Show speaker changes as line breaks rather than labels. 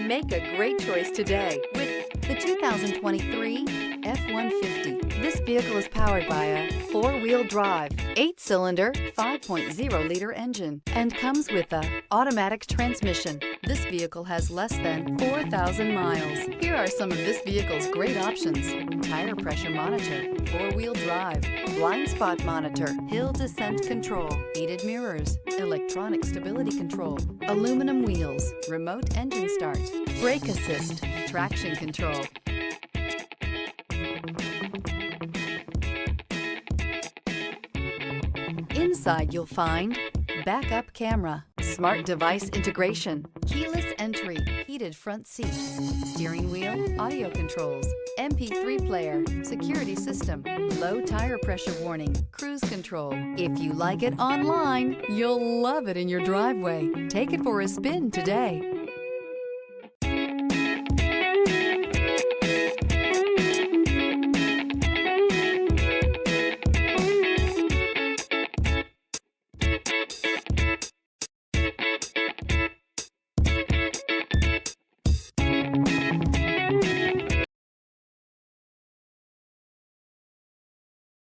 Make a great choice today with the 2023 F-150. This vehicle is powered by a 4-wheel drive, 8-cylinder, 5.0-liter engine and comes with a automatic transmission. This vehicle has less than 4,000 miles. Here are some of this vehicle's great options: tire pressure monitor, 4-wheel drive, blind spot monitor, hill descent control, heated mirrors, electronic stability control, aluminum wheels, remote engine start, brake assist, traction control. Inside you'll find backup camera, smart device integration, keyless entry, heated front seats, steering wheel audio controls, MP3 player, security system, low tire pressure warning, cruise control. If you like it online, you'll love it in your driveway. Take it for a spin today.